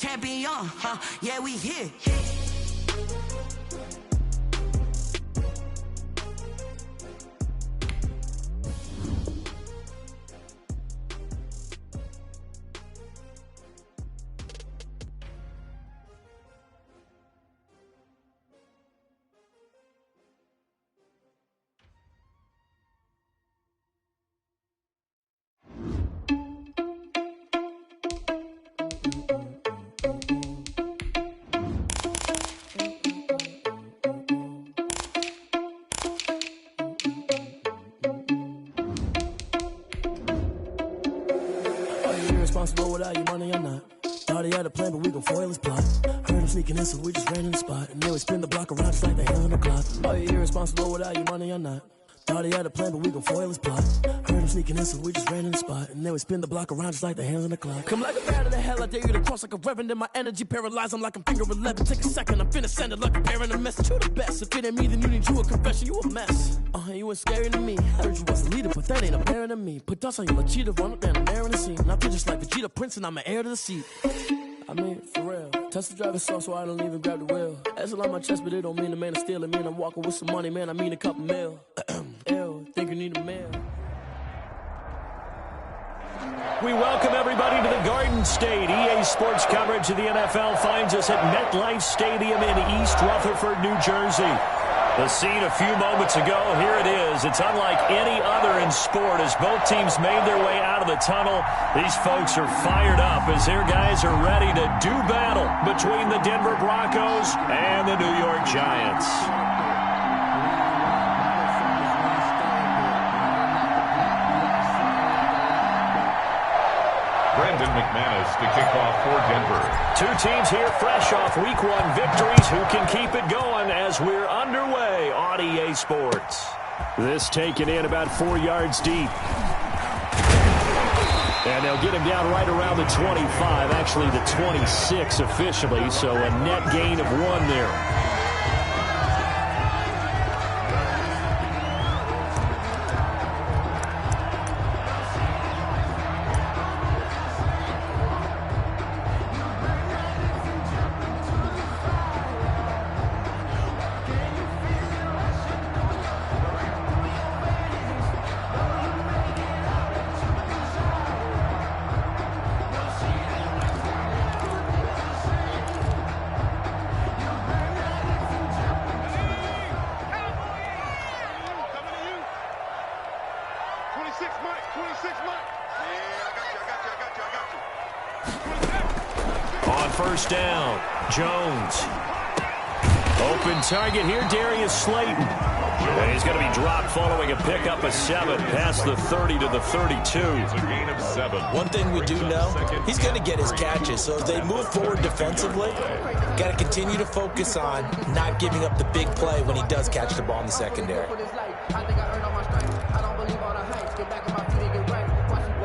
Champion, yeah, we here. Responsible without your money or not. Thought he had a plan, but we gon' foil his plot. Heard him sneaking in, so we just ran in the spot. And then we spin the block around just like the hell in the clock. Oh, you irresponsible without your money or not. Thought he had a plan, but we gon' foil his plot. Heard him sneaking in, so we just ran in the spot. And then we spin the block around just like the hands on the clock. Come like a bat of the hell, I dare you to cross like a reverend. And my energy paralyzed, I'm like I'm finger 11. Take a second, I'm finna send it like a parent a message. You the best, if it ain't me, then you need you a confession. You a mess, you ain't scary to me. Heard you was a leader, but that ain't apparent to me. Put dust on your cheetah, run up down the air in the scene. And I feel just like Vegeta Prince, and I'm an heir to the seat. I mean, for real. Touch the driver's sauce so I don't even grab the wheel. That's on my chest, but it don't mean the man is stealing. Man, I'm walking with some money, man, I mean a couple mil. Ew, think you need a meal. We welcome everybody to the Garden State. EA Sports coverage of the NFL finds us at MetLife Stadium in East Rutherford, New Jersey. The scene a few moments ago, here it is. It's unlike any other in sport as both teams made their way out of the tunnel. These folks are fired up as their guys are ready to do battle between the Denver Broncos and the New York Giants. Brandon McManus to kick off for Denver. Two teams here fresh off Week 1 victories. Who can keep it going as we're underway on EA Sports? This taken in about 4 yards deep. And they'll get him down right around the 25, actually the 26 officially, so a net gain of 1 there. First down, Jones. Open target here, Darius Slayton. And he's going to be dropped following a pickup of 7 past the 30 to the 32. It's a gain of 7. One thing we do know, he's going to get his catches. So as they move forward defensively, got to continue to focus on not giving up the big play when he does catch the ball in the secondary.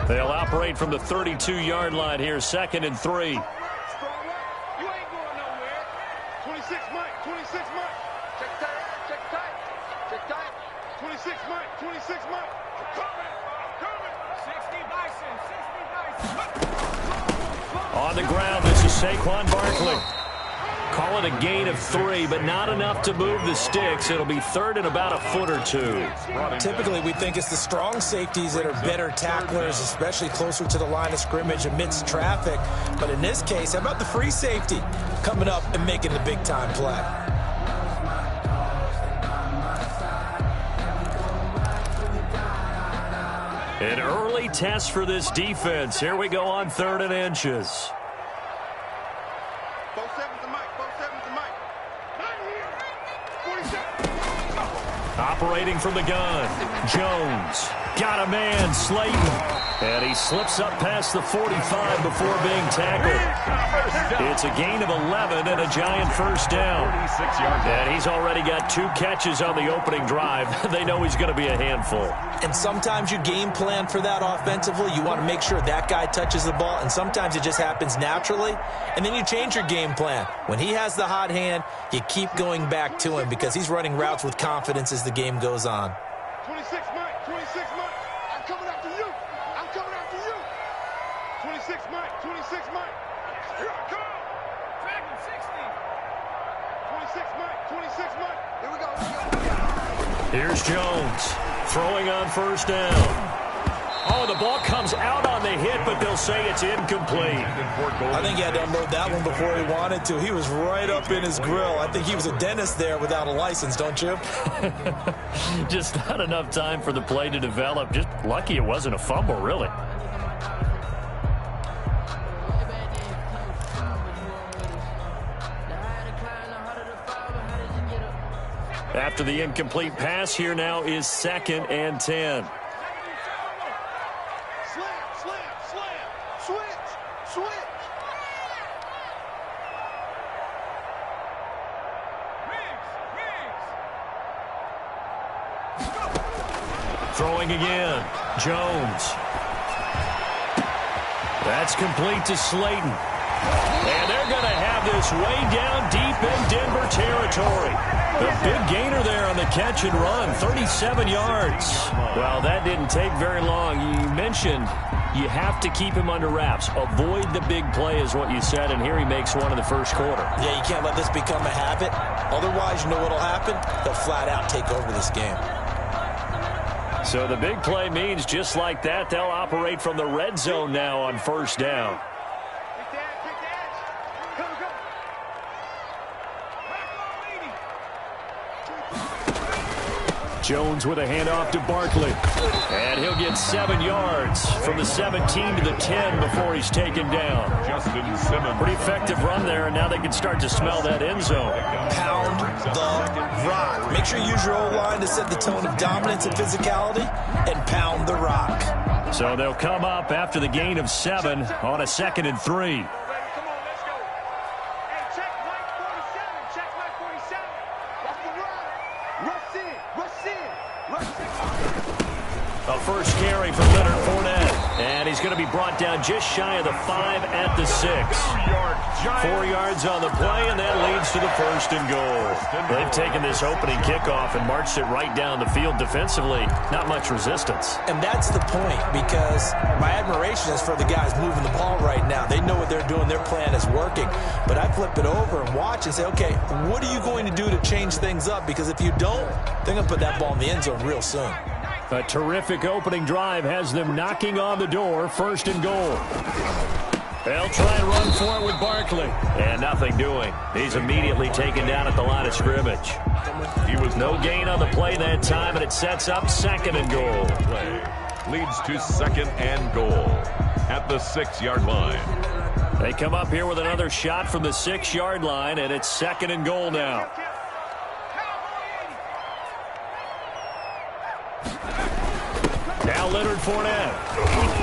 They'll operate from the 32-yard line here, 2nd and 3. On the ground, this is Saquon Barkley. Call it a gain of 3, but not enough to move the sticks. It'll be 3rd and about a foot or 2. Typically, we think it's the strong safeties that are better tacklers, especially closer to the line of scrimmage amidst traffic. But in this case, how about the free safety coming up and making the big-time play? An early test for this defense. Here we go on 3rd and inches. Operating from the gun, Jones got a man, Slayton, and he slips up past the 45 before being tackled. It's a gain of 11 and a Giant first down. And he's already got 2 catches on the opening drive. They know he's going to be a handful. And sometimes you game plan for that offensively. You want to make sure that guy touches the ball, and sometimes it just happens naturally. And then you change your game plan. When he has the hot hand, you keep going back to him because he's running routes with confidence as the game goes on. 26 Mike, 26 Mike. I'm coming after you. I'm coming after you. 26 Mike, 26 Mike. Here I come. Here's Jones throwing on first down. Oh, the ball comes out on the hit, but they'll say it's incomplete. I think he had to unload that one before he wanted to. He was right up in his grill. I think he was a dentist there without a license, don't you? Just not enough time for the play to develop. Just lucky it wasn't a fumble, really. After the incomplete pass, here now is 2nd and 10. Throwing again. Jones. That's complete to Slayton. And they're going to have this way down deep in Denver territory. The big gainer there on the catch and run, 37 yards. Well, that didn't take very long. You mentioned you have to keep him under wraps. Avoid the big play is what you said, and here he makes one in the first quarter. Yeah, you can't let this become a habit. Otherwise, you know what will happen? They'll flat out take over this game. So the big play means just like that, they'll operate from the red zone now on first down. Jones with a handoff to Barkley. And he'll get 7 yards from the 17 to the 10 before he's taken down. Justin Simmons. Pretty effective run there, and now they can start to smell that end zone. Pound the rock. Make sure you use your O-line to set the tone of dominance and physicality, and pound the rock. So they'll come up after the gain of 7 on a 2nd and 3. A first carry for Leonard Fournette. And he's going to be brought down just shy of the 5 at the 6. 4 yards on the play, and that leads to the 1st and goal. They've taken this opening kickoff and marched it right down the field defensively. Not much resistance. And that's the point, because my admiration is for the guys moving the ball right now. They know what they're doing. Their plan is working. But I flip it over and watch and say, okay, what are you going to do to change things up? Because if you don't, they're going to put that ball in the end zone real soon. A terrific opening drive has them knocking on the door. 1st and goal. They'll try and run for it with Barkley. And nothing doing. He's immediately taken down at the line of scrimmage. He was no gain on the play that time, and it sets up 2nd and goal. Play leads to 2nd and goal at the 6-yard line. They come up here with another shot from the 6-yard line, and it's 2nd and goal now. Now Leonard Fournette.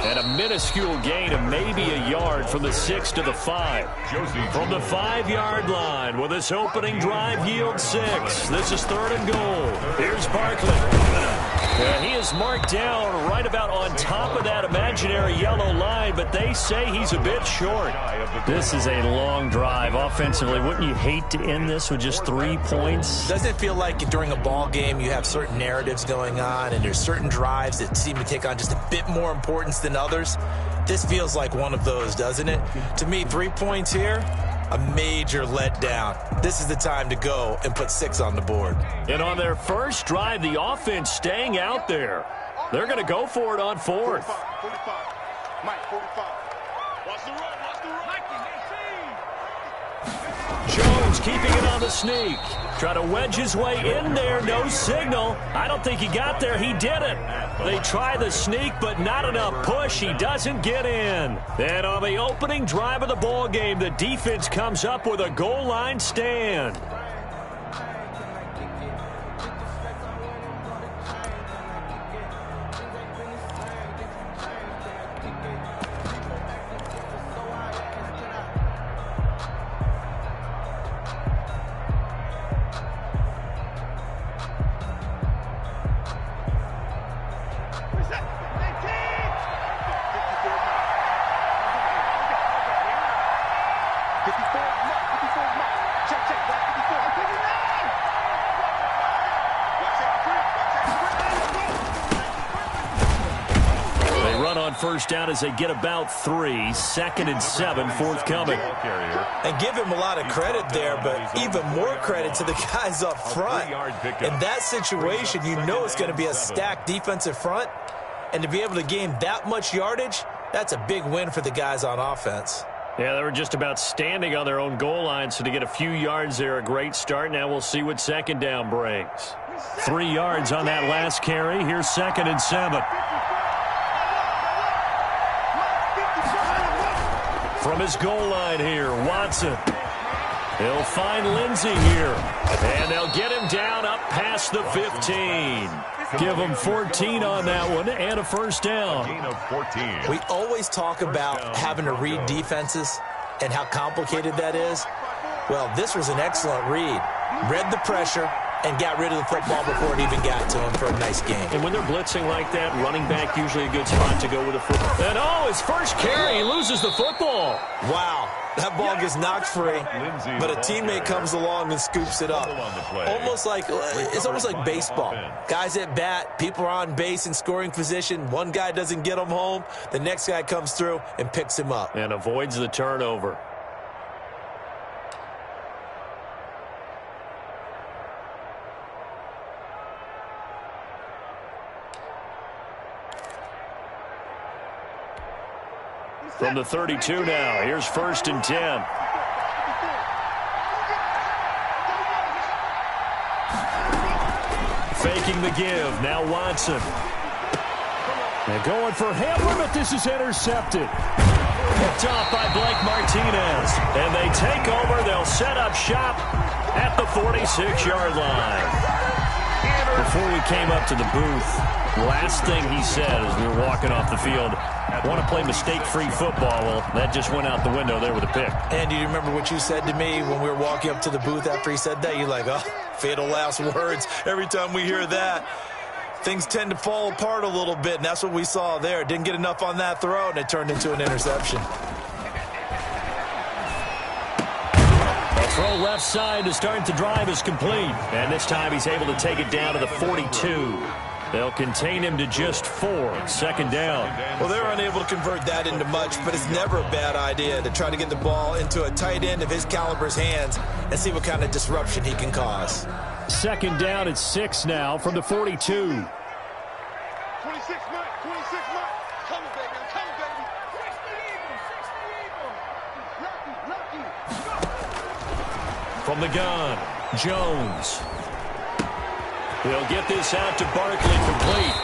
And a minuscule gain of maybe a yard from the 6 to the 5. From the 5-yard line, will this opening drive yield 6? This is 3rd and goal. Here's Barkley. He is marked down right about on top of that imaginary yellow line, but they say he's a bit short. This is a long drive offensively. Wouldn't you hate to end this with just 3 points? Doesn't it feel like during a ball game you have certain narratives going on and there's certain drives that seem to take on just a bit more importance than others? This feels like one of those, doesn't it? To me, 3 points here, a major letdown. This is the time to go and put 6 on the board. And on their first drive, the offense staying out there. They're going to go for it on 4th. 45. Mike, 45. Watch the run. Jones keeping it on the sneak. Try to wedge his way in there. No signal. I don't think he got there. He didn't. They try the sneak, but not enough push. He doesn't get in. And on the opening drive of the ball game, the defense comes up with a goal line stand. first down as they get about 3. 2nd and 7, forthcoming. And give him a lot of credit there, but even more credit to the guys up front. In that situation, you know it's going to be a stacked defensive front. And to be able to gain that much yardage, that's a big win for the guys on offense. Yeah, they were just about standing on their own goal line, so to get a few yards there, a great start. Now we'll see what 2nd down brings. 3 yards on that last carry. Here's 2nd and 7. From his goal line here, Watson. He'll find Lindsey here. And they'll get him down up past the 15. Give him 14 on that one and a first down. We always talk about having to read defenses and how complicated that is. Well, this was an excellent read. Read the pressure and got rid of the football before it even got to him for a nice game. And when they're blitzing like that, running back usually a good spot to go with the football. And his first carry, he loses the football. Wow, that ball gets knocked free, but a teammate comes along and scoops it up. It's almost like baseball. Guys at bat, people are on base in scoring position. One guy doesn't get him home, the next guy comes through and picks him up. And avoids the turnover. From the 32 now, here's 1st and 10. Faking the give, now Watson. They're going for Hamlin, but this is intercepted. Picked off by Blake Martinez. And they take over, they'll set up shop at the 46-yard line. Before we came up to the booth, last thing he said as we were walking off the field, I want to play mistake-free football. Well, that just went out the window there with a pick. And do you remember what you said to me when we were walking up to the booth after he said that? You're like, oh, fatal last words. Every time we hear that, things tend to fall apart a little bit, and that's what we saw there. Didn't get enough on that throw, and it turned into an interception. The throw left side to start the drive is complete. And this time he's able to take it down to the 42. They'll contain him to just 4. 2nd down. Well, they were unable to convert that into much, but it's never a bad idea to try to get the ball into a tight end of his caliber's hands and see what kind of disruption he can cause. 2nd down at 6 now from the 42. 26 months, 26 months. Come baby, come baby. 60 Lucky. From the gun, Jones. He'll get this out to Barkley, complete.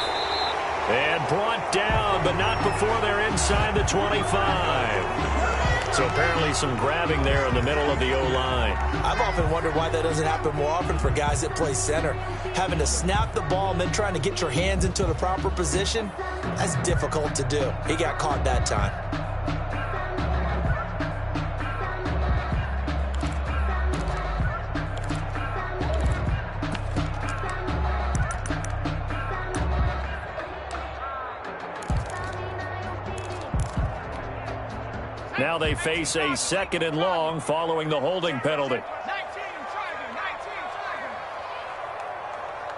And brought down, but not before they're inside the 25. So apparently some grabbing there in the middle of the O-line. I've often wondered why that doesn't happen more often for guys that play center. Having to snap the ball and then trying to get your hands into the proper position, that's difficult to do. He got caught that time. Now they face a 2nd and long following the holding penalty. 19 Tiger, 19 Tiger.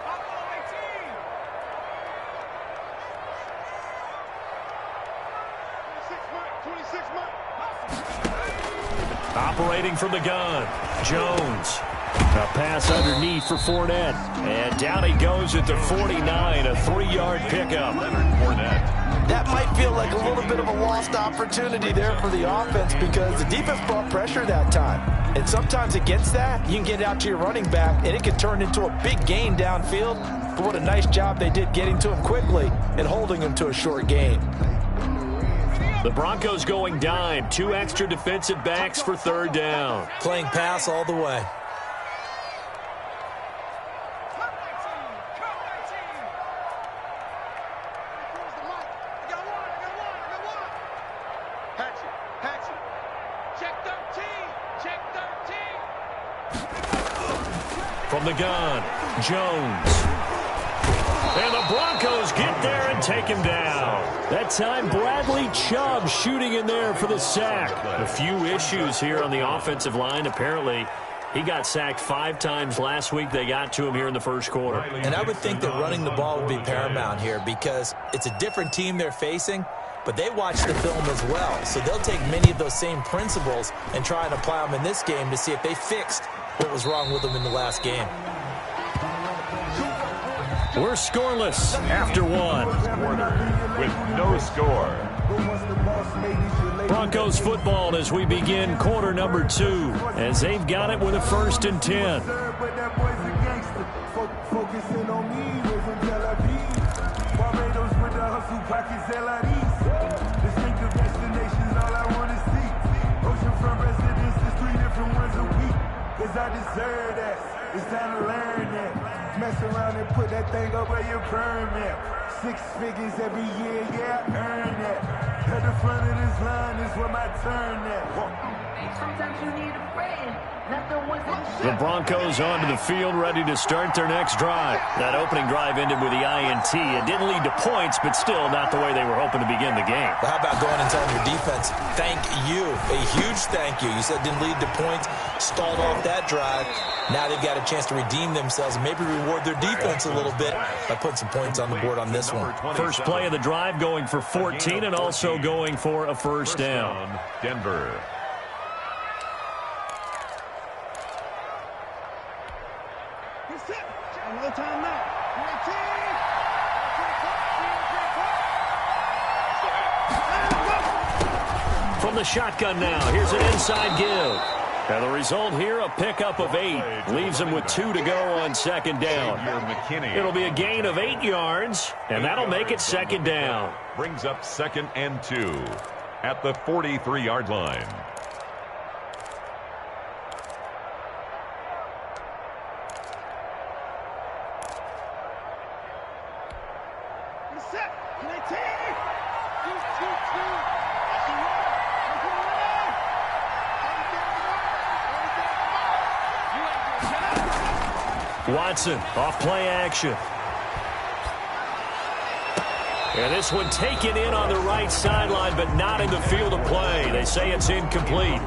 Buffalo 18. 26 months. Operating from the gun, Jones. A pass underneath for Fournette. And down he goes at the 49, a 3-yard pickup. That might feel like a little bit of a lost opportunity there for the offense because the defense brought pressure that time. And sometimes against that, you can get out to your running back, and it can turn into a big gain downfield. But what a nice job they did getting to him quickly and holding him to a short gain. The Broncos going dime. 2 extra defensive backs for 3rd down. Playing pass all the way. From the gun, Jones. And the Broncos get there and take him down. That time, Bradley Chubb shooting in there for the sack. A few issues here on the offensive line. Apparently, he got sacked 5 times last week. They got to him here in the first quarter. And I would think that running the ball would be paramount here because it's a different team they're facing. but they watch the film as well. So they'll take many of those same principles and try and apply them in this game to see if they fixed what was wrong with them in the last game. We're scoreless after one. With no score. Broncos football as we begin quarter number 2, as they've got it with a 1st and 10. I deserve that. It's time to learn that. Mess around and put that thing up where your permit. 6 figures every year, yeah, I earn that. At the front of this line is where my turn at. Sometimes you need a friend, not the ones that The Broncos onto the field, ready to start their next drive. That opening drive ended with the INT. It didn't lead to points, but still not the way they were hoping to begin the game. Well, how about going and telling your defense, thank you, a huge thank you. You said it didn't lead to points, stalled off that drive. Now they've got a chance to redeem themselves and maybe reward their defense a little bit by putting some points on the board on this one. First play of the drive going for 14 and also going for a first down. Denver. Another time now. From the shotgun now, here's an inside give. And the result here, a pickup of 8. Leaves him with 2 to go on second down. It'll be a gain of 8 yards, and that'll make it second down. Brings up 2nd and 2 at the 43-yard line. Watson off play action. And this one taken in on the right sideline, but not in the field of play. They say it's incomplete.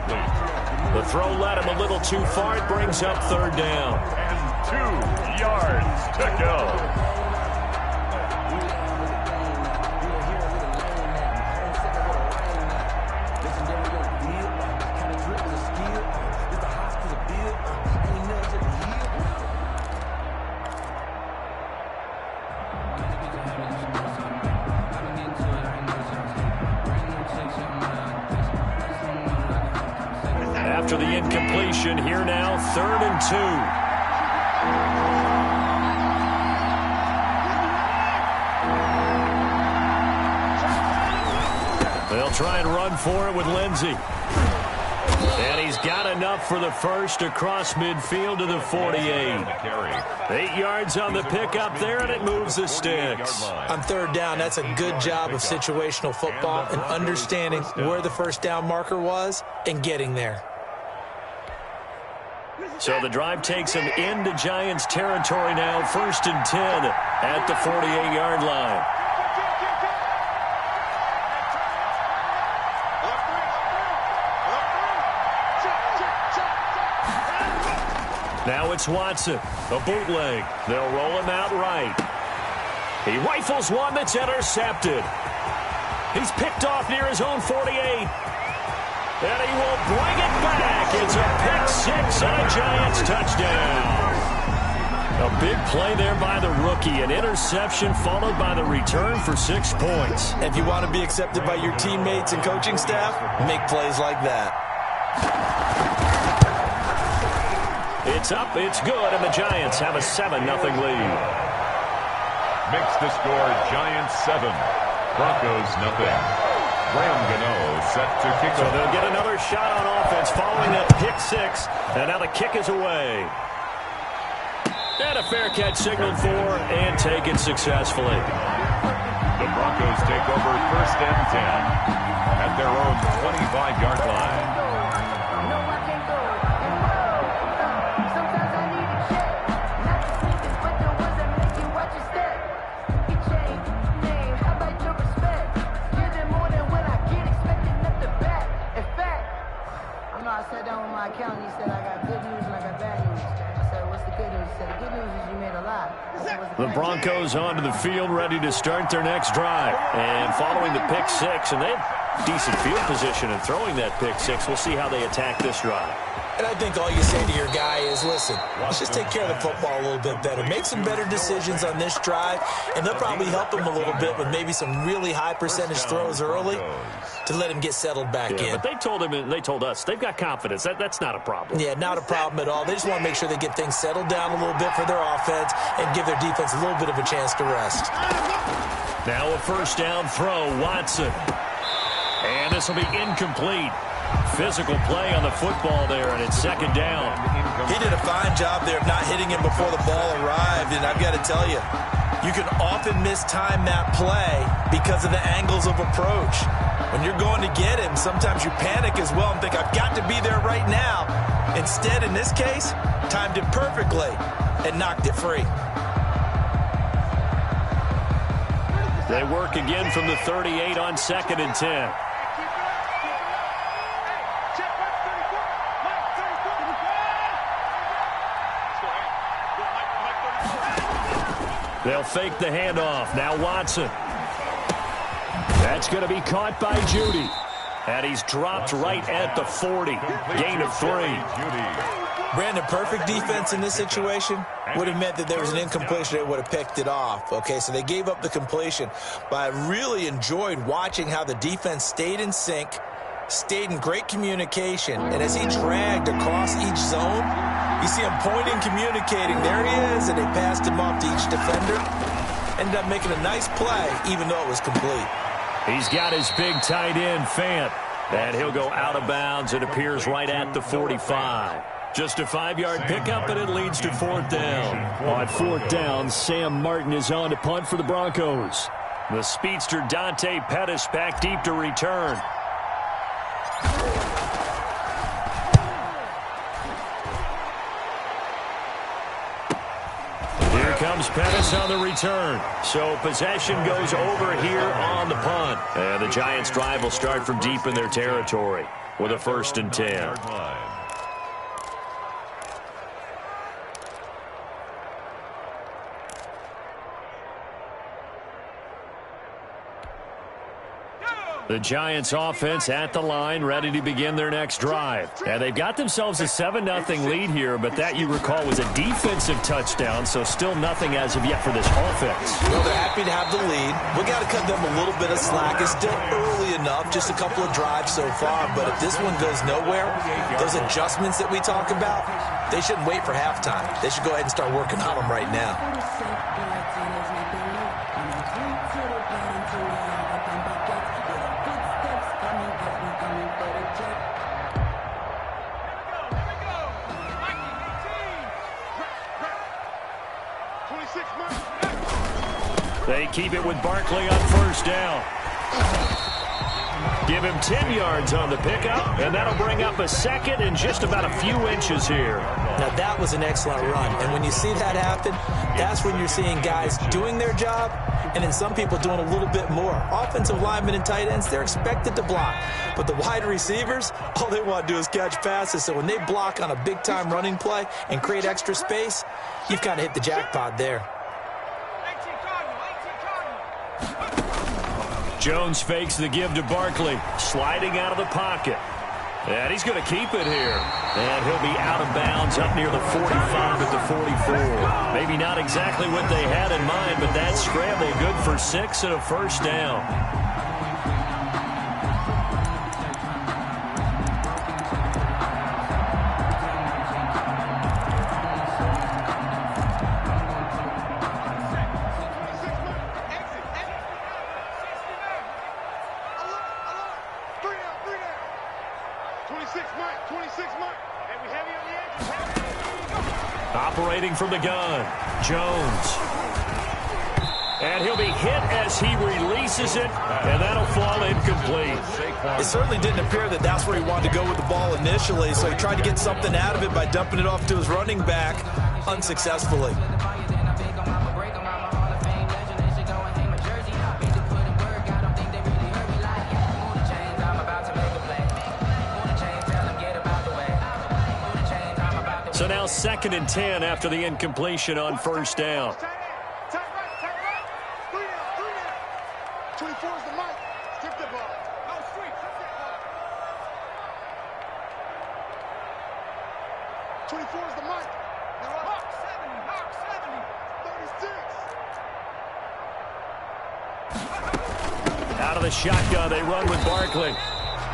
The throw led him a little too far. It brings up 3rd down. And 2 yards to go. After the incompletion, here now, 3rd and 2. They'll try and run for it with Lindsey. And he's got enough for the first across midfield to the 48. 8 yards on the pickup there, and it moves the sticks. On 3rd down, that's a good job of situational football and understanding where the first down marker was and getting there. So the drive takes him into Giants territory now, 1st and 10 at the 48-yard line. Now it's Watson, a bootleg. They'll roll him out right. He rifles one that's intercepted. He's picked off near his own 48. And he will bring it back. It's a pick-6 and a Giants touchdown. A big play there by the rookie. An interception followed by the return for 6 points. If you want to be accepted by your teammates and coaching staff, make plays like that. It's up, it's good, and the Giants have a 7-0 lead. Makes the score Giants 7, Broncos nothing. Graham Gano set to kick So off. they'll get another shot on offense following that pick-6, and now the kick is away. And a fair catch signaled for and taken successfully. The Broncos take over 1st and 10 at their own 25-yard line. I sat down with my accountant. He said, I got good news and I got bad news. I said, what's the good news? So the good news is you made a lot. The Broncos onto the field, ready to start their next drive. And following the pick six, and they have decent field position in throwing that pick six. We'll see how they attack this drive. And I think all you say to your guy is, listen, let's just take care of the football a little bit better. Make some better decisions on this drive, and they'll probably help him a little bit with maybe some really high percentage throws early to let him get settled back in. But they told us they've got confidence. That's not a problem. Yeah, not a problem at all. They just want to make sure they get things settled down a little bit for their offense and give their defense a little bit of a chance to rest. Now a first down throw, Watson. And this will be incomplete. Physical play on the football there, and it's second down. He did a fine job there of not hitting him before the ball arrived, and I've got to tell you, you can often mistime that play because of the angles of approach. When you're going to get him, sometimes you panic as well and think, I've got to be there right now. Instead, in this case, timed it perfectly and knocked it free. They work again from the 38 on 2nd and 10. They'll fake the handoff. Now Watson. That's going to be caught by Judy. And he's dropped right at the 40. Gain of 3. Brandon, perfect defense in this situation would have meant that there was an incompletion. They would have picked it off. Okay, so they gave up the completion. But I really enjoyed watching how the defense stayed in sync, stayed in great communication. And as he dragged across each zone, you see him pointing, communicating. There he is, and they passed him off to each defender. Ended up making a nice play, even though it was complete. He's got his big tight end, Fant. And he'll go out of bounds. It appears right at the 45. Just a 5-yard pickup, and it leads to 4th down. On 4th down, Sam Martin is on to punt for the Broncos. The speedster Dante Pettis back deep to return. Here comes Pettis on the return. So possession goes over here on the punt. And the Giants' drive will start from deep in their territory with a 1st and 10. The Giants offense at the line, ready to begin their next drive. And they've got themselves a 7-0 lead here, but that, you recall, was a defensive touchdown, so still nothing as of yet for this offense. Well, they're happy to have the lead. We got to cut them a little bit of slack. It's still early enough, just a couple of drives so far, but if this one goes nowhere, those adjustments that we talk about, they shouldn't wait for halftime. They should go ahead and start working on them right now. They keep it with Barkley on 1st down. Give him 10 yards on the pickup, and that'll bring up a 2nd and just about a few inches here. Now, that was an excellent run, and when you see that happen, that's when you're seeing guys doing their job, and then some people doing a little bit more. Offensive linemen and tight ends, they're expected to block, but the wide receivers, all they want to do is catch passes, so when they block on a big-time running play and create extra space, you've kind of hit the jackpot there. Jones fakes the give to Barkley, sliding out of the pocket. And he's going to keep it here. And he'll be out of bounds up near the 45 at the 44. Maybe not exactly what they had in mind, but that scramble good for 6 and a 1st down. Operating from the gun, Jones. And he'll be hit as he releases it, and that'll fall incomplete. It certainly didn't appear that that's where he wanted to go with the ball initially, so he tried to get something out of it by dumping it off to his running back unsuccessfully. So now 2nd and 10 after the incompletion on first down. 24 is the mic. Strip the ball. No, strip the ball. 24 is the mic. Hawk 70. 36. Out of the shotgun, they run with Barkley.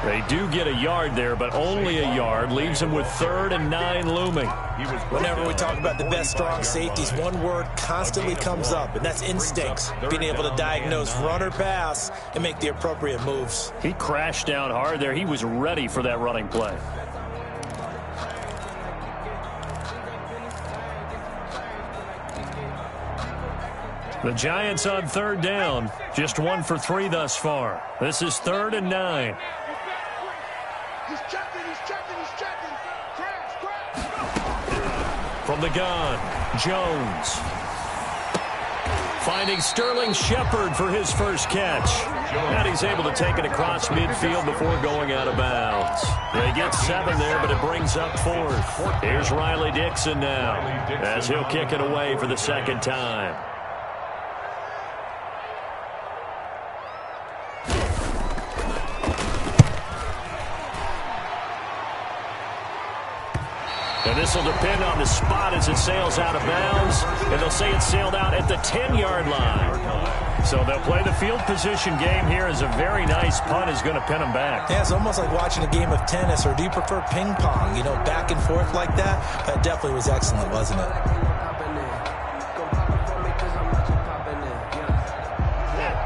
They do get a yard there, but only a yard. Leaves them with 3rd and 9 looming. Whenever we talk about the best strong safeties, one word constantly comes up, and that's instincts. Being able to diagnose run or pass and make the appropriate moves. He crashed down hard there. He was ready for that running play. The Giants on 3rd down. Just 1 for 3 thus far. This is 3rd and 9. He's checking. Crash. From the gun, Jones. Finding Sterling Shepard for his first catch. And he's able to take it across midfield before going out of bounds. They get 7 there, but it brings up 4th. Here's Riley Dixon now, as he'll kick it away for the 2nd time. And this will depend on the spot as it sails out of bounds. And they'll say it sailed out at the 10-yard line. So they'll play the field position game here as a very nice punt is going to pin them back. Yeah, it's almost like watching a game of tennis, or do you prefer ping pong? You know, back and forth like that? That definitely was excellent, wasn't it?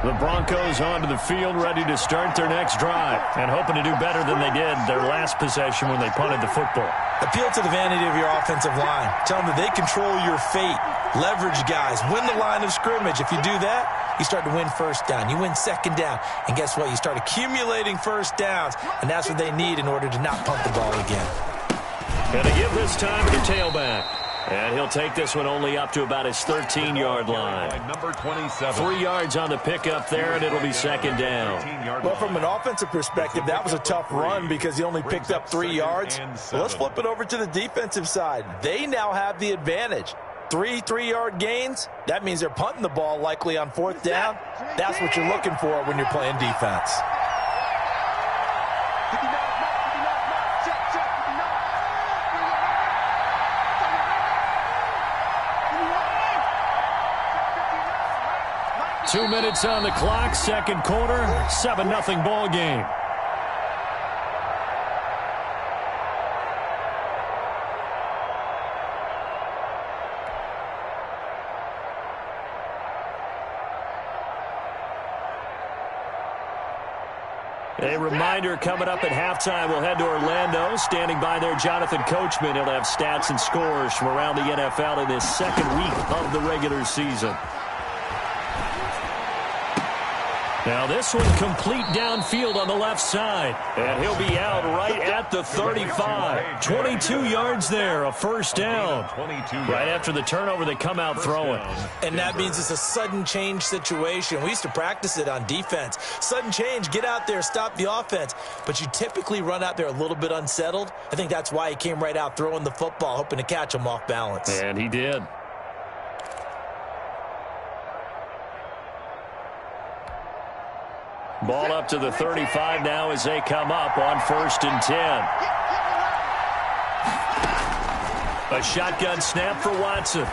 The Broncos onto the field, ready to start their next drive, and hoping to do better than they did their last possession when they punted the football. Appeal to the vanity of your offensive line. Tell them that they control your fate. Leverage guys. Win the line of scrimmage. If you do that, you start to win first down. You win 2nd down. And guess what? You start accumulating first downs. And that's what they need in order to not punt the ball again. And they give this time to the tailback. And he'll take this one only up to about his 13-yard line. Number 27. 3 yards on the pickup there, and it'll be 2nd down. Well, from an offensive perspective, that was a tough run because he only picked up 3 yards. Well, let's flip it over to the defensive side. They now have the advantage. 3 3-yard gains, that means they're punting the ball likely on 4th down. That's what you're looking for when you're playing defense. Two minutes on the clock, 2nd quarter, 7-0 ball game. A reminder coming up at halftime, we'll head to Orlando. Standing by there, Jonathan Coachman. He'll have stats and scores from around the NFL in this 2nd week of the regular season. Now this one complete downfield on the left side. And he'll be out right at the 35. 22 yards there, a 1st down. Right after the turnover, they come out throwing. And that means it's a sudden change situation. We used to practice it on defense. Sudden change, get out there, stop the offense. But you typically run out there a little bit unsettled. I think that's why he came right out throwing the football, hoping to catch him off balance. And he did. Ball up to the 35 now as they come up on 1st and 10. A shotgun snap for Watson.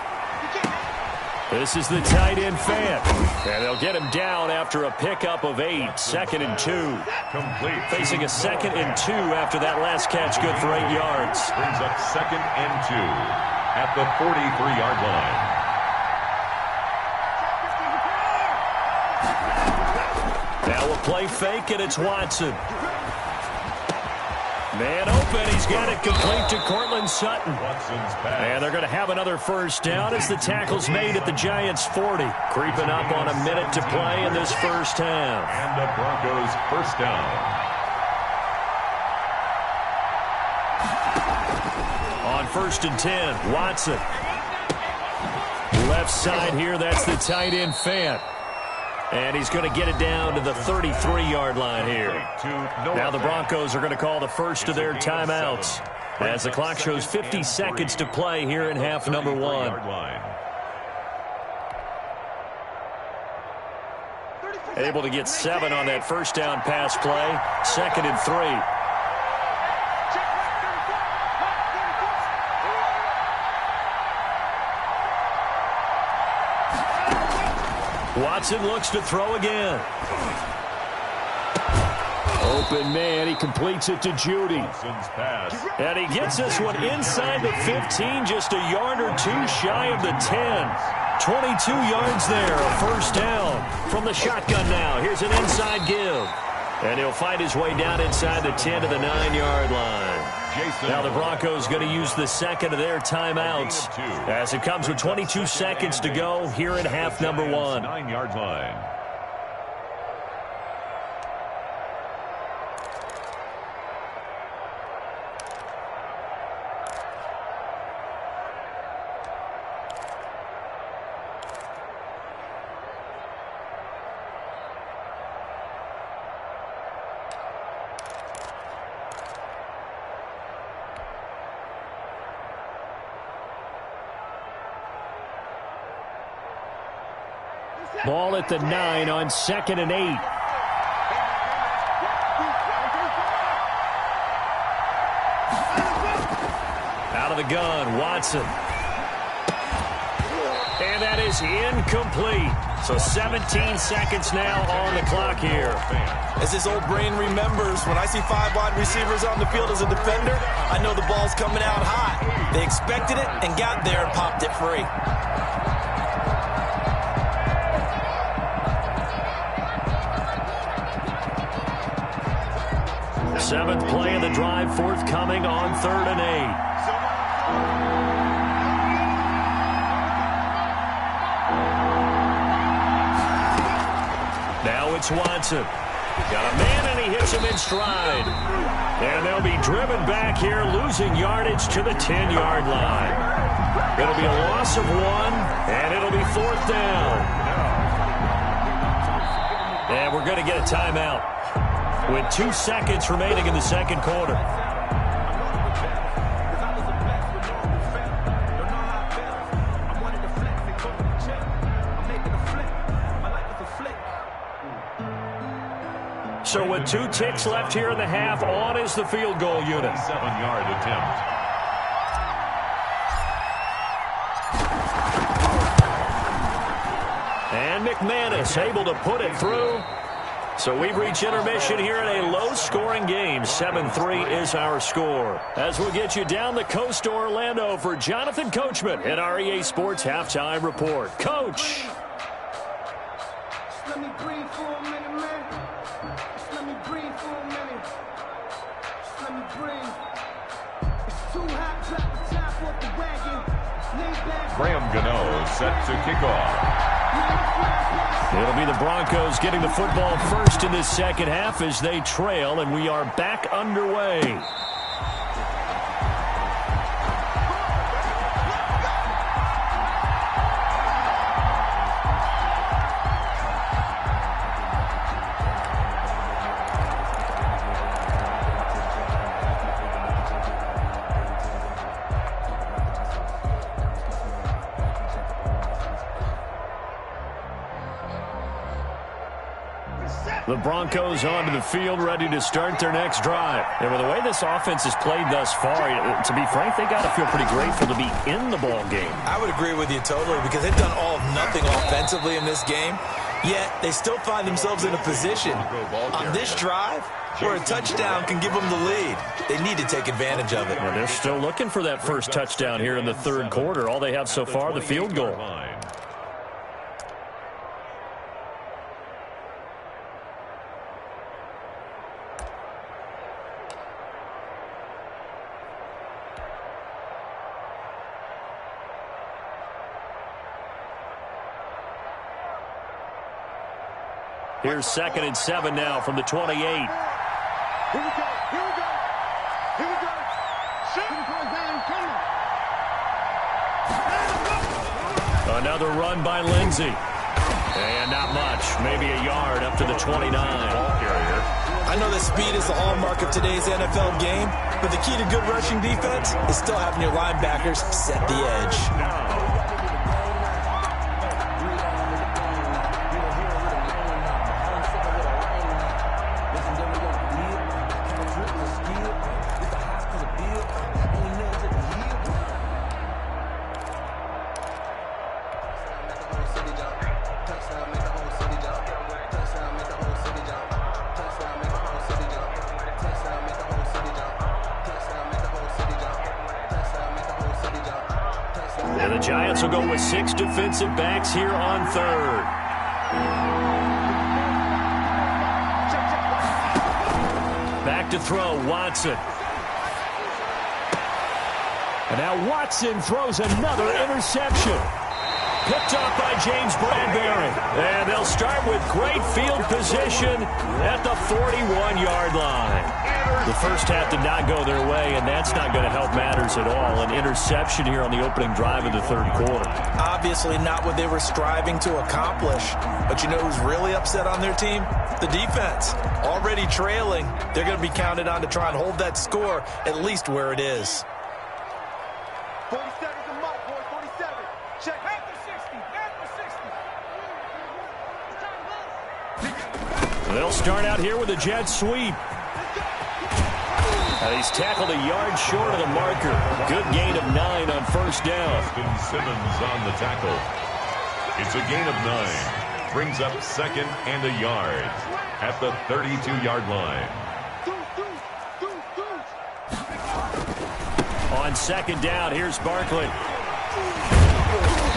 This is the tight end Fant. And they'll get him down after a pickup of 8. 2nd and 2. Complete. Facing a 2nd and 2 after that last catch, good for 8 yards. Brings up 2nd and 2 at the 43-yard line. Now we'll play fake, and it's Watson. Man open. He's got it complete to Cortland Sutton. And they're going to have another 1st down as the tackle's made at the Giants' 40. Creeping up on a minute to play in this 1st half. And the Broncos 1st down. On 1st and 10, Watson. Left side here, that's the tight end Fant. And he's going to get it down to the 33-yard line here. Now the Broncos are going to call the first of their timeouts. as the clock shows 50 seconds to play here in half number one. Able to get 7 on that first down pass play. 2nd and 3. Watson looks to throw again. Open man, he completes it to Judy. And he gets this one inside the 15, just a yard or two shy of the 10. 22 yards there, a first down from the shotgun now. Here's an inside give. And he'll find his way down inside the 10 to the 9-yard line. Now the Broncos going to use the second of their timeouts as it comes with 22 seconds to go here in half number one. 9-yard line. Ball at the 9 on 2nd and 8. Out of the gun, Watson. And that is incomplete. So 17 seconds now on the clock here. As his old brain remembers, when I see 5 wide receivers on the field as a defender, I know the ball's coming out hot. They expected it and got there and popped it free. Seventh play of the drive forthcoming on 3rd and 8. Now it's Watson. Got a man and he hits him in stride. And they'll be driven back here, losing yardage to the 10-yard line. It'll be a loss of 1, and it'll be 4th down. And we're going to get a timeout with 2 seconds remaining in the second quarter. So with 2 ticks left here in the half, on is the field goal unit. 7-yard attempt. And McManus able to put it through. So we've reached intermission here in a low-scoring game. 7-3 is our score. As we'll get you down the coast to Orlando for Jonathan Coachman at our EA Sports Halftime Report. Coach. Just let me breathe for a minute, man. Just let me breathe for a minute. Just let me breathe. It's too hot, drop the top off the wagon. Lay back. Graham Gano set to kick off. It'll be the Broncos getting the football first in this second half as they trail, and we are back underway. The Broncos onto the field, ready to start their next drive. And with the way this offense has played thus far, to be frank, they got to feel pretty grateful to be in the ball game. I would agree with you totally because they've done all of nothing offensively in this game, yet they still find themselves in a position on this drive where a touchdown can give them the lead. They need to take advantage of it. Well, they're still looking for that first touchdown here in the third quarter. All they have so far, the field goal. Here's 2nd and 7 now from the 28. Here we go. Here we go. Here we go. Another run by Lindsey. And not much. Maybe a yard up to the 29. Ball carrier. I know that speed is the hallmark of today's NFL game, but the key to good rushing defense is still having your linebackers set the edge. And the Giants will go with 6 defensive backs here on third. Back to throw, Watson. And now Watson throws another interception. Picked off by James Bradbury. And they'll start with great field position at the 41-yard line. The first half did not go their way, and that's not going to help matters at all. An interception here on the opening drive of the third quarter. Obviously not what they were striving to accomplish. But you know who's really upset on their team? The defense. Already trailing, they're going to be counted on to try and hold that score at least where it is. 47's a mark, boys. 47. Check. Back to 60. Back to 60. They'll start out here with a jet sweep. And he's tackled a yard short of the marker. Good gain of 9 on first down. Austin Simmons on the tackle. It's a gain of 9. Brings up 2nd and a yard at the 32-yard line. On 2nd down, here's Barkley.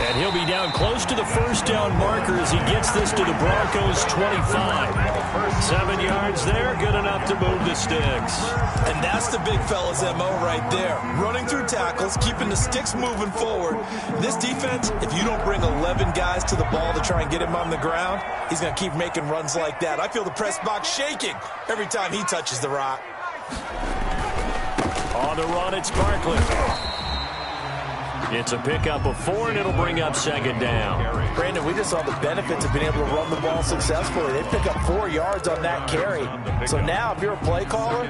And he'll be down close to the first down marker as he gets this to the Broncos 25. 7 yards there, good enough to move the sticks. And that's the big fella's MO right there. Running through tackles, keeping the sticks moving forward. This defense, if you don't bring 11 guys to the ball to try and get him on the ground, he's going to keep making runs like that. I feel the press box shaking every time he touches the rock. On the run, it's Barkley. It's a pickup of 4, and it'll bring up 2nd down. Brandon, we just saw the benefits of being able to run the ball successfully. They pick up 4 yards on that carry. So now, if you're a play caller,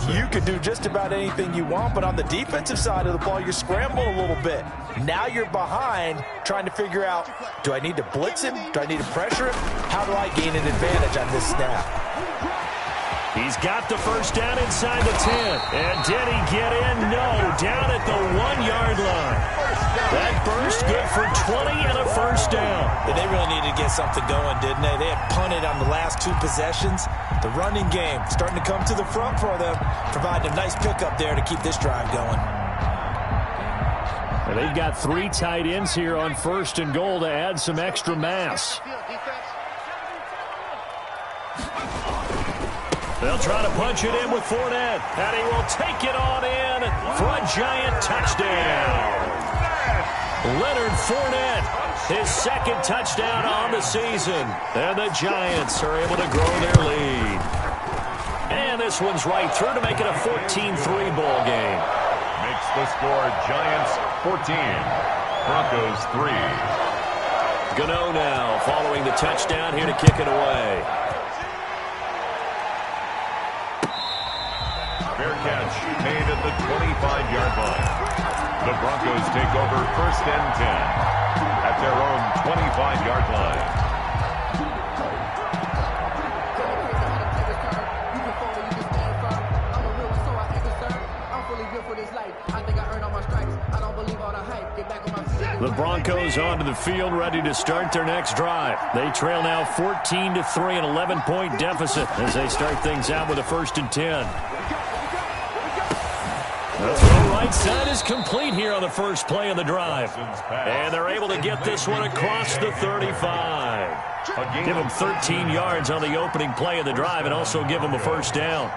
you can do just about anything you want. But on the defensive side of the ball, you're scrambling a little bit. Now you're behind, trying to figure out, do I need to blitz him? Do I need to pressure him? How do I gain an advantage on this snap? He's got the first down inside the 10. And did he get in? No, down at the 1-yard line. That burst good for 20 and a first down. Yeah, they really needed to get something going, didn't they? They had punted on the last 2 possessions. The running game starting to come to the front for them, providing a nice pickup there to keep this drive going. And they've got 3 tight ends here on 1st and goal to add some extra mass. They'll try to punch it in with Fournette, and he will take it on in for a Giant touchdown. Leonard Fournette, his 2nd touchdown on the season, and the Giants are able to grow their lead. And this one's right through to make it a 14-3 ball game. Makes the score Giants 14, Broncos 3. Gano now following the touchdown here to kick it away. Fair catch made at the 25-yard line. The Broncos take over 1st and 10 at their own 25-yard line. The Broncos onto the field, ready to start their next drive. They trail now 14-3, an 11-point deficit as they start things out with a 1st and 10. The throw right side is complete here on the first play of the drive. And they're able to get this one across the 35. Give them 13 yards on the opening play of the drive and also give them a first down.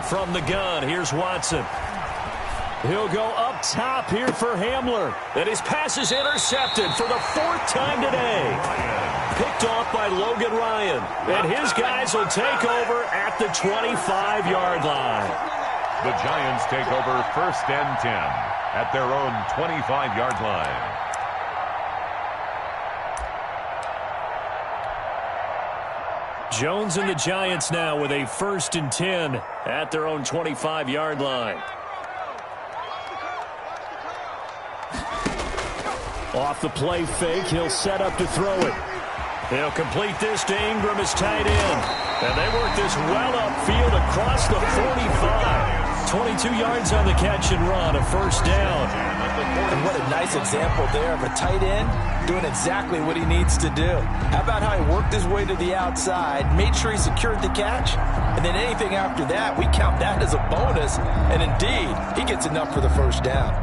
From the gun, here's Watson. He'll go up top here for Hamler. And his pass is intercepted for the 4th time today. Picked off by Logan Ryan. And his guys will take over at the 25-yard line. The Giants take over 1st and 10 at their own 25-yard line. Jones and the Giants now with a 1st and 10 at their own 25-yard line. Off the play fake, he'll set up to throw it. He'll complete this to Ingram as tight end. And they work this well upfield across the 45. 22 yards on the catch and run, a 1st down. And what a nice example there of a tight end doing exactly what he needs to do. How about how he worked his way to the outside, made sure he secured the catch, and then anything after that, we count that as a bonus. And indeed, he gets enough for the 1st down.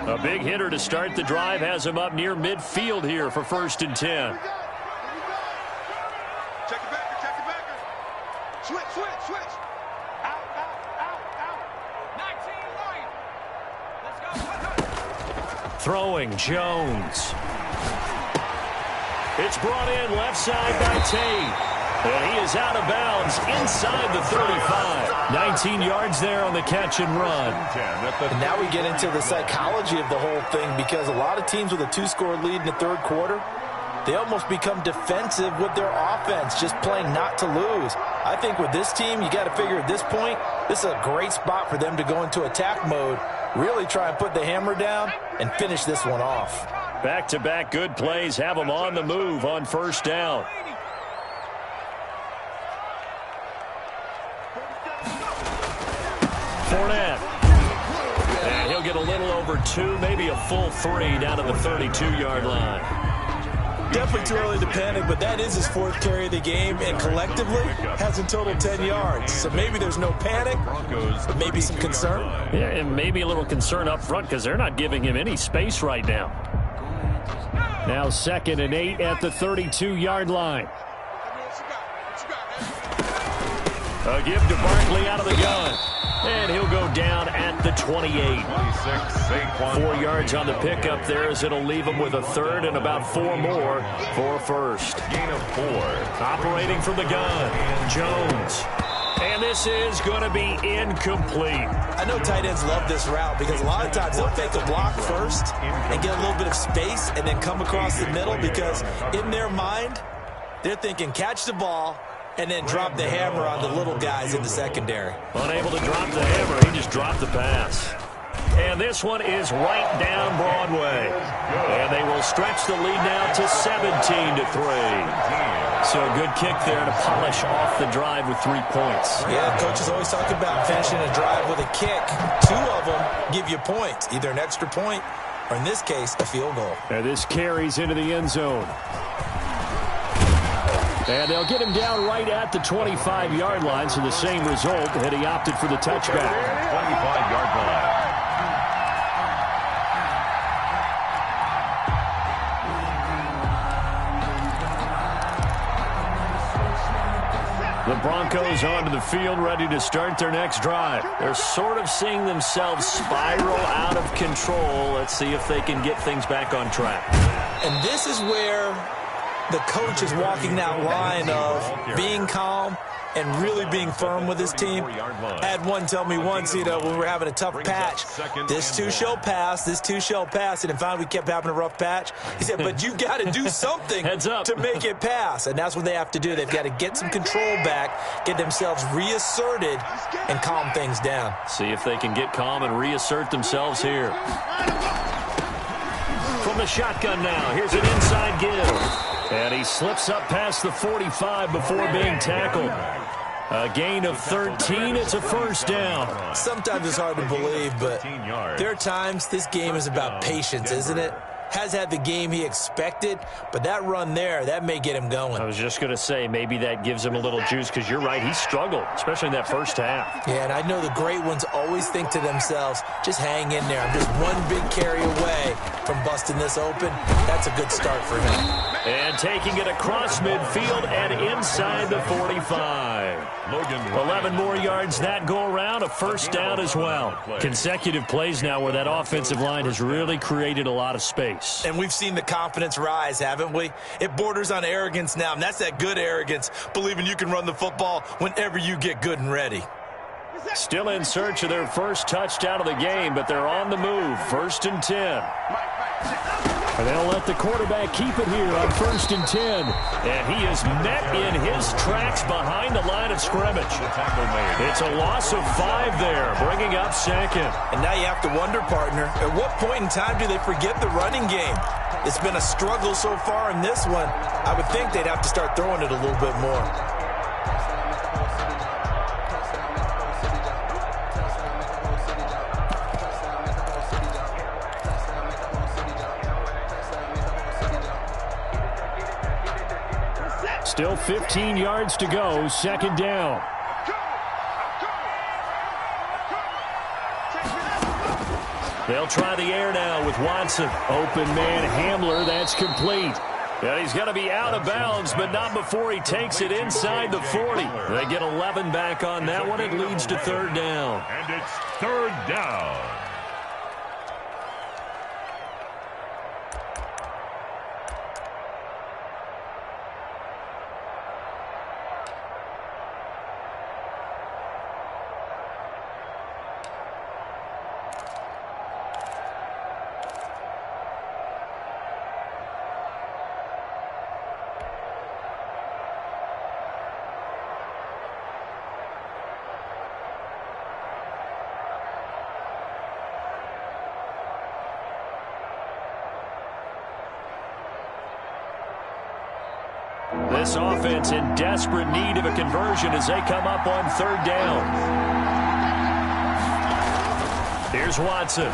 A big hitter to start the drive has him up near midfield here for 1st and 10. Check it back. Switch. Out. 19 right. Let's go. Throwing Jones. It's brought in left side by Tate. And he is out of bounds inside the 35. 19 yards there on the catch and run. And now we get into the psychology of the whole thing, because a lot of teams with a 2-score lead in the 3rd quarter, they almost become defensive with their offense, just playing not to lose. I think with this team, you got to figure at this point, this is a great spot for them to go into attack mode, really try and put the hammer down and finish this one off. Back-to-back good plays have them on the move on 1st down. Fournette. And he'll get a little over 2, maybe a full 3 down to the 32-yard line. Definitely too early to panic, but that is his 4th carry of the game, and collectively has in total 10 yards. So maybe there's no panic, but maybe some concern. Yeah, and maybe a little concern up front because they're not giving him any space right now. Now 2nd and 8 at the 32-yard line. A give to Barkley out of the gun. And he'll go down at the 28. 4 yards on the pickup there, as it'll leave him with a 3rd and about 4 more for 1st. Gain of 4. Operating from the gun, Jones. And this is going to be incomplete. I know tight ends love this route because a lot of times they'll fake a block first and get a little bit of space and then come across the middle, because in their mind, they're thinking catch the ball and then drop the hammer on the little guys in the secondary. Unable to drop the hammer, he just dropped the pass. And this one is right down Broadway. And they will stretch the lead now to 17-3. So a good kick there to polish off the drive with 3 points. Yeah, coaches always talk about finishing a drive with a kick. 2 of them give you points, either an extra point or, in this case, a field goal. And this carries into the end zone. And they'll get him down right at the 25-yard line, so the same result, and he opted for the touchback. 25-yard line. The Broncos onto the field, ready to start their next drive. They're sort of seeing themselves spiral out of control. Let's see if they can get things back on track. And this is where the coach is walking that line of being calm and really being firm with his team. I had one tell me once, when we were having a tough patch, this too shall pass, and if finally we kept having a rough patch, he said, but you got to do something to make it pass. And that's what they have to do. They've got to get some control back, get themselves reasserted, and calm things down. See if they can get calm and reassert themselves here. From the shotgun now, here's an inside give. And he slips up past the 45 before being tackled. A gain of 13. It's a 1st down. Sometimes it's hard to believe, but there are times this game is about patience, isn't it? Has had the game he expected, but that run there, that may get him going. I was just going to say, maybe that gives him a little juice, because you're right, he struggled, especially in that 1st half. Yeah, and I know the great ones always think to themselves, just hang in there. I'm just one big carry away from busting this open. That's a good start for him. And taking it across midfield and inside the 45. 11 more yards that go around, a first down as well. Consecutive plays now where that offensive line has really created a lot of space. And we've seen the confidence rise, haven't we? It borders on arrogance now, and that's that good arrogance, believing you can run the football whenever you get good and ready. Still in search of their first touchdown of the game, but they're on the move. 1st and 10. And they'll let the quarterback keep it here on 1st and 10. And he is met in his tracks behind the line of scrimmage. It's a loss of 5 there, bringing up 2nd. And now you have to wonder, partner, at what point in time do they forget the running game? It's been a struggle so far in this one. I would think they'd have to start throwing it a little bit more. Still 15 yards to go, 2nd down. They'll try the air now with Watson. Open man Hamler, that's complete. And he's going to be out of bounds, but not before he takes it inside the 40. They get 11 back on that one. It leads to 3rd down. And it's 3rd down. This offense in desperate need of a conversion as they come up on 3rd down. Here's Watson.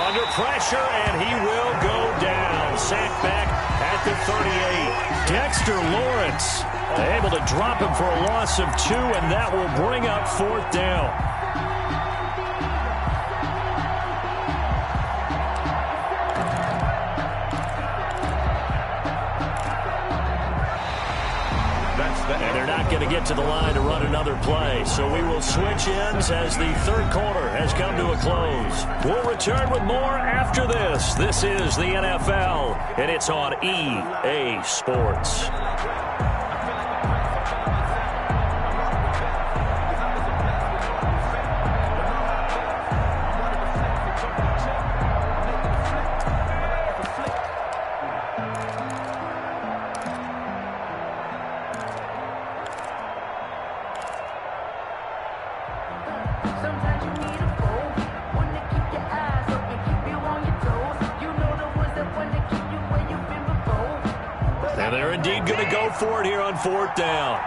Under pressure, and he will go down. Sacked back at the 38. Dexter Lawrence able to drop him for a loss of 2, and that will bring up 4th down. And they're not going to get to the line to run another play. So we will switch ends as the 3rd quarter has come to a close. We'll return with more after this. This is the NFL, and it's on EA Sports. They're indeed going to go for it here on 4th down.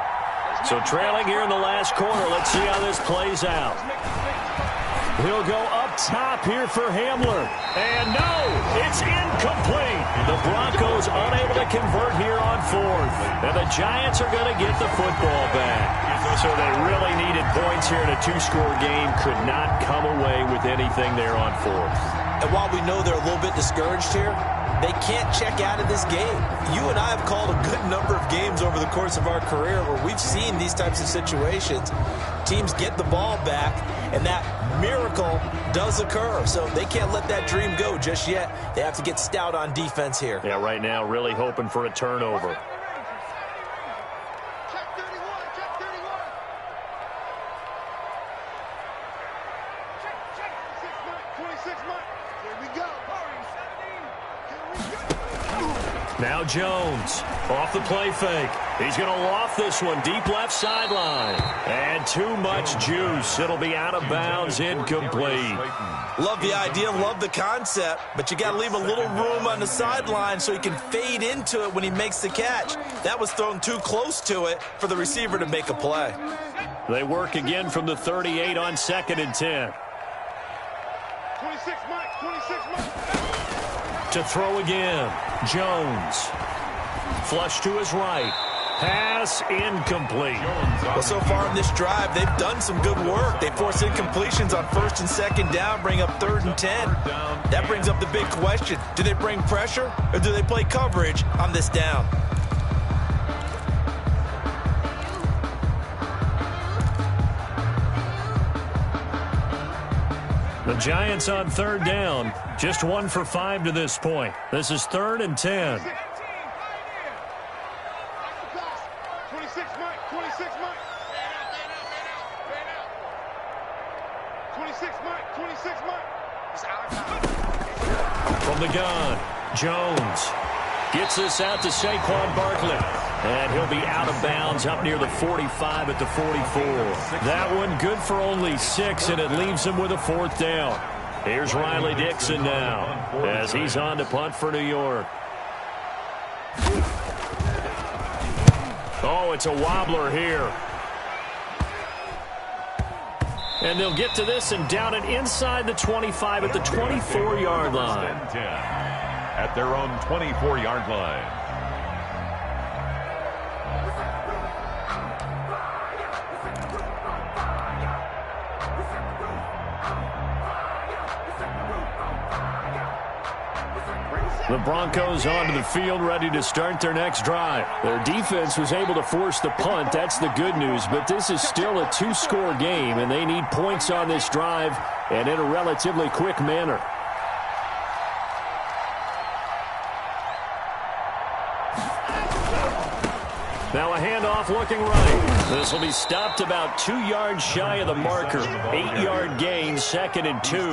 So trailing here in the last quarter. Let's see how this plays out. He'll go up top here for Hamler. And no, it's incomplete. The Broncos unable to convert here on 4th. And the Giants are going to get the football back. So they really needed points here in a 2-score game. Could not come away with anything there on 4th. And while we know they're a little bit discouraged here, they can't check out of this game. You and I have called a good number of games over the course of our career where we've seen these types of situations. Teams get the ball back, and that miracle does occur. So they can't let that dream go just yet. They have to get stout on defense here. Yeah, right now really hoping for a turnover. Now Jones off the play fake. He's going to loft this one deep left sideline. And too much juice. It'll be out of bounds, incomplete. Love the idea, love the concept, but you got to leave a little room on the sideline so he can fade into it when he makes the catch. That was thrown too close to it for the receiver to make a play. They work again from the 38 on 2nd and 10. 26 Mike, 26 Mike. To throw again, Jones. Flush to his right. Pass incomplete. Well, so far in this drive, they've done some good work. They forced incompletions on 1st and 2nd down, bring up 3rd and 10. That brings up the big question. Do they bring pressure or do they play coverage on this down? The Giants on 3rd down. Just 1 for 5 to this point. This is 3rd and 10. 26 Mike. 26 Mike. 26 Mike. 26 Mike. From the gun, Jones gets this out to Saquon Barkley. And he'll be out of bounds up near the 45 at the 44. That one good for only 6, and it leaves him with a 4th down. Here's Riley Dixon now as he's on to punt for New York. Oh, it's a wobbler here. And they'll get to this and down it inside the 25 at the 24-yard line. At their own 24-yard line. The Broncos onto the field, ready to start their next drive. Their defense was able to force the punt. That's the good news. But this is still a 2-score game, and they need points on this drive and in a relatively quick manner. Now a handoff looking right. This will be stopped about 2 yards shy of the marker. 8-yard gain, 2nd and 2.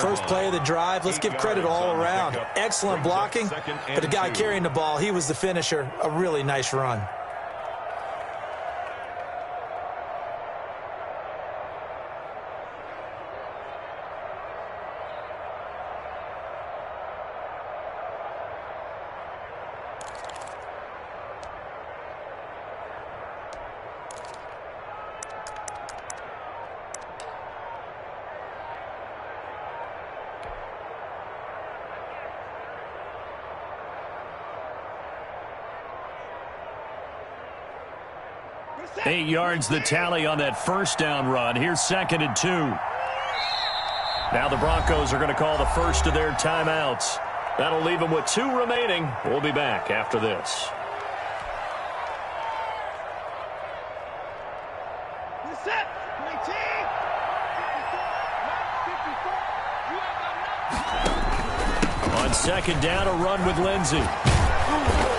First play of the drive, let's give credit all around. Excellent blocking, but the guy carrying the ball, he was the finisher. A really nice run. Eight yards the tally on that first down run. Here's 2nd and 2. Now the Broncos are going to call the first of their timeouts. That'll leave them with 2 remaining. We'll be back after this. On 2nd down, a run with Lindsey.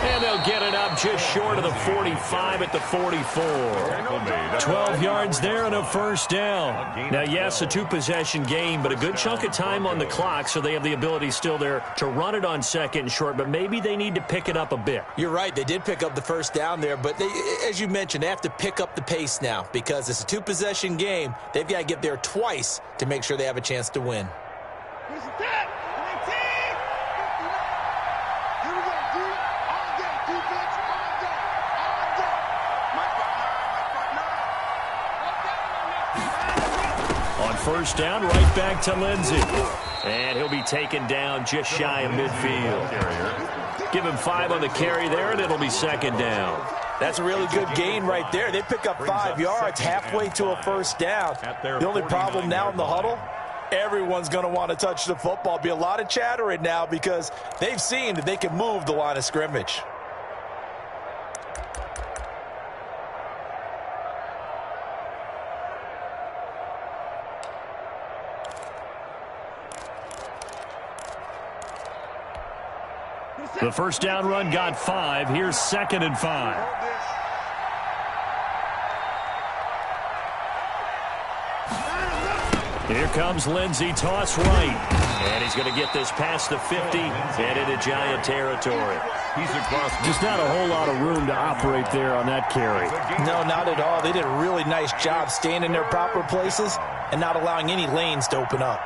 And they'll get it up just short of the 45 at the 44. 12 yards there and a first down. Now, yes, a 2-possession game, but a good chunk of time on the clock, so they have the ability still there to run it on 2nd and short, but maybe they need to pick it up a bit. You're right. They did pick up the first down there, but they, as you mentioned, they have to pick up the pace now because it's a 2-possession game. They've got to get there twice to make sure they have a chance to win. First down, right back to Lindsey. And he'll be taken down just shy of midfield. Give him 5 on the carry there, and it'll be 2nd down. That's a really good gain right there. They pick up 5 yards halfway to a first down. The only problem now in the huddle, everyone's going to want to touch the football. Be a lot of chattering now because they've seen that they can move the line of scrimmage. The first down run got 5. Here's 2nd and 5. Here comes Lindsey, toss right. And he's going to get this past the 50 and into Giant territory. He's across. Just not a whole lot of room to operate there on that carry. No, not at all. They did a really nice job staying in their proper places and not allowing any lanes to open up.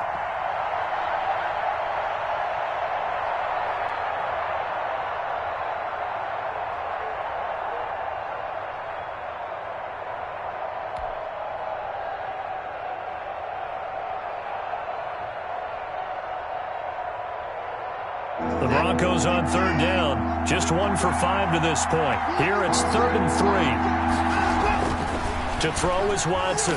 The Broncos on third down. Just 1 for 5 to this point. Here it's 3rd and 3. To throw is Watson.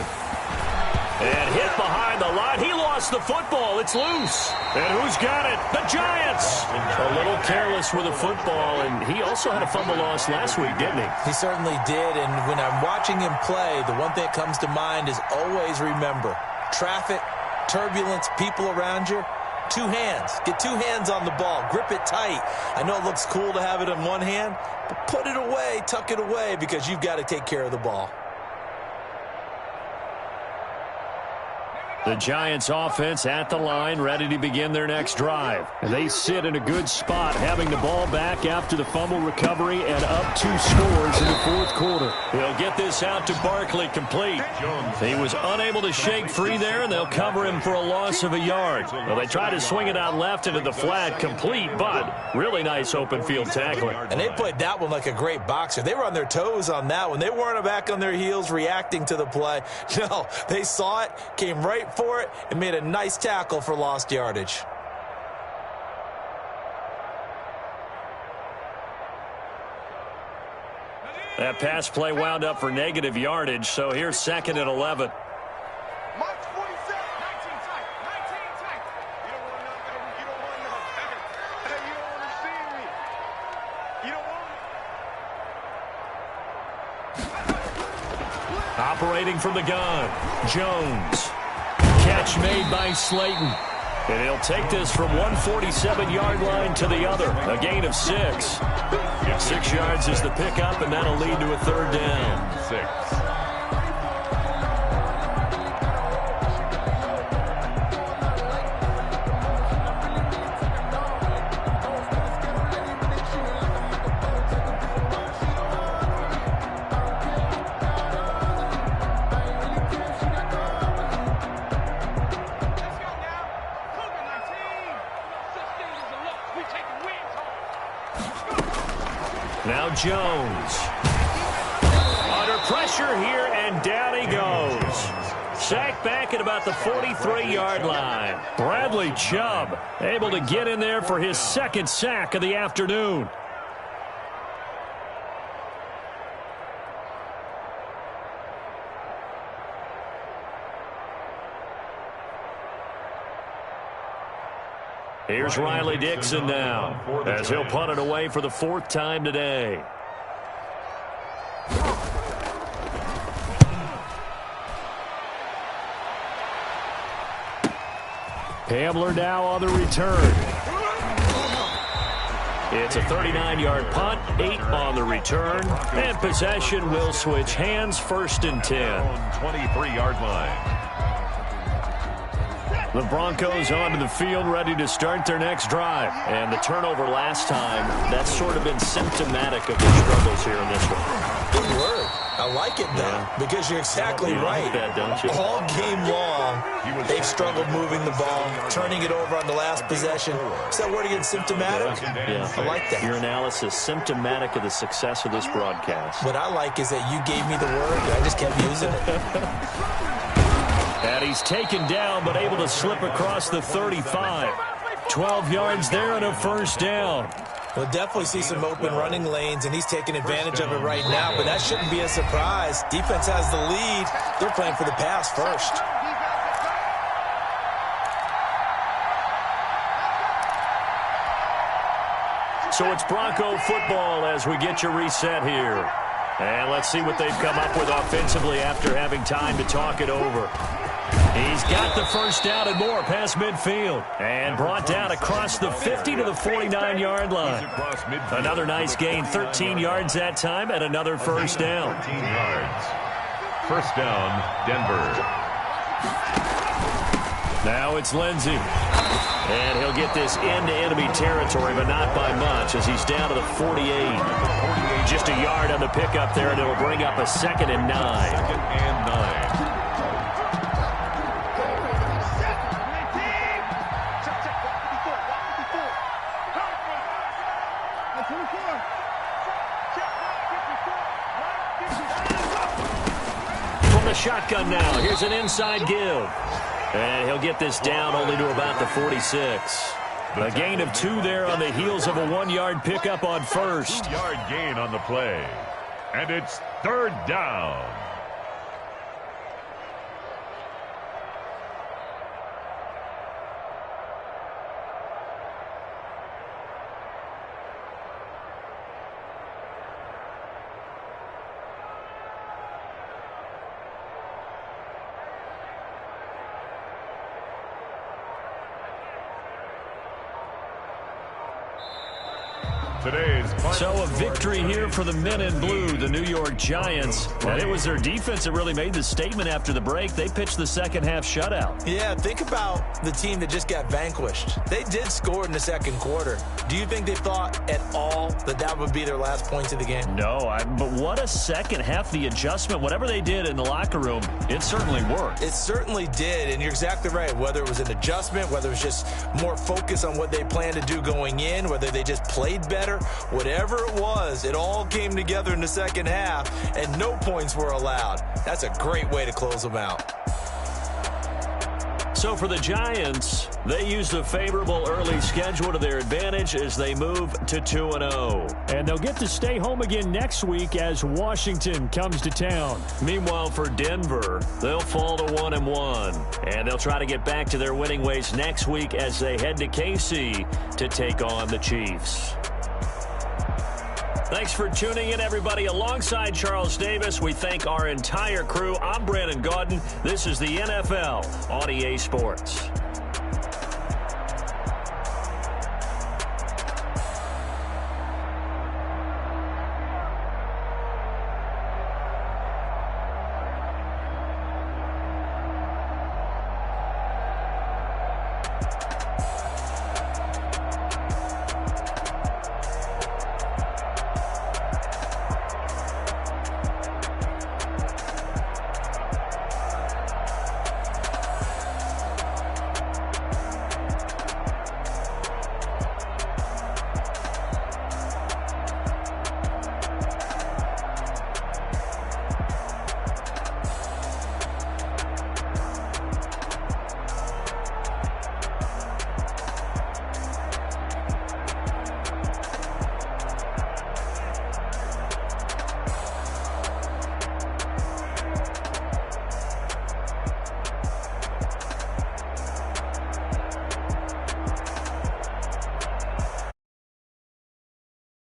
And hit behind the line. He lost the football. It's loose. And who's got it? The Giants. A little careless with the football, and he also had a fumble loss last week, didn't he? He certainly did, and when I'm watching him play, the one thing that comes to mind is always remember, traffic, turbulence, people around you, 2 hands. Get 2 hands on the ball. Grip it tight. I know it looks cool to have it in one hand, but put it away, tuck it away, because you've got to take care of the ball. The Giants offense at the line, ready to begin their next drive. And they sit in a good spot, having the ball back after the fumble recovery and up 2 scores in the 4th quarter. They'll get this out to Barkley, complete. He was unable to shake free there, and they'll cover him for a loss of a yard. Well, they try to swing it out left into the flat, complete, but really nice open field tackling. And they played that one like a great boxer. They were on their toes on that one. They weren't back on their heels reacting to the play. No, they saw it, came right for it, and made a nice tackle for lost yardage. That pass play wound up for negative yardage, so here's 2nd and 11. March 47, 19 tight, 19 tight. You don't want none, baby. You don't want none. Hey, you don't want to see me. You don't want it. Operating from the gun, Jones. Catch made by Slayton. And he'll take this from 147-yard line to the other. A gain of 6. 6 yards is the pickup, and that'll lead to a 3rd down. 6. Now Jones. Under pressure here, and down he goes. Sacked back at about the 43-yard line. Bradley Chubb able to get in there for his 2nd sack of the afternoon. Here's Riley Dixon now, as he'll punt it away for the 4th time today. Hamler now on the return. It's a 39-yard punt, 8 on the return, and possession will switch hands, 1st and 10. 23-yard line. The Broncos onto the field, ready to start their next drive. And the turnover last time, that's sort of been symptomatic of their struggles here in this one. Good word. I like it, though, because you're exactly right. Like that, don't you? All game long, they've struggled moving the ball, turning it over on the last possession. Is that word again, symptomatic? Yeah. I like that. Your analysis, symptomatic of the success of this broadcast. What I like is that you gave me the word, and I just kept using it. And he's taken down, but able to slip across the 35. 12 yards there and a 1st down. We'll definitely see some open running lanes, and he's taking advantage of it right now, but that shouldn't be a surprise. Defense has the lead. They're playing for the pass first. So it's Bronco football as we get you reset here. And let's see what they've come up with offensively after having time to talk it over. He's got the 1st down and more past midfield. And brought down across the 50 to the 49-yard line. Another nice gain, 13 yards that time, and another 1st down. 13 yards. 1st down, Denver. Now it's Lindsey. And he'll get this into enemy territory, but not by much, as he's down to the 48. Just a yard on the pickup there, and it'll bring up a 2nd and 9. 2nd and 9. From the shotgun now, here's an inside give. And he'll get this down only to about the 46. A gain of 2 there on the heels of a 1-yard pickup on first. 2-yard gain on the play. And it's 3rd down. So a victory here for the men in blue, the New York Giants. And it was their defense that really made the statement after the break. They pitched the second half shutout. Yeah, think about the team that just got vanquished. They did score in the second quarter. Do you think they thought at all that that would be their last points of the game? No, but what a second half. The adjustment, whatever they did in the locker room, it certainly worked. It certainly did, and you're exactly right. Whether it was an adjustment, whether it was just more focus on what they planned to do going in, whether they just played better, whatever it was, it all came together in the second half, and no points were allowed. That's a great way to close them out. So for the Giants, they use the favorable early schedule to their advantage as they move to 2-0. And they'll get to stay home again next week as Washington comes to town. Meanwhile, for Denver, they'll fall to 1-1. And they'll try to get back to their winning ways next week as they head to KC to take on the Chiefs. Thanks for tuning in, everybody. Alongside Charles Davis, we thank our entire crew. I'm Brandon Gaudin. This is the NFL on EA Sports.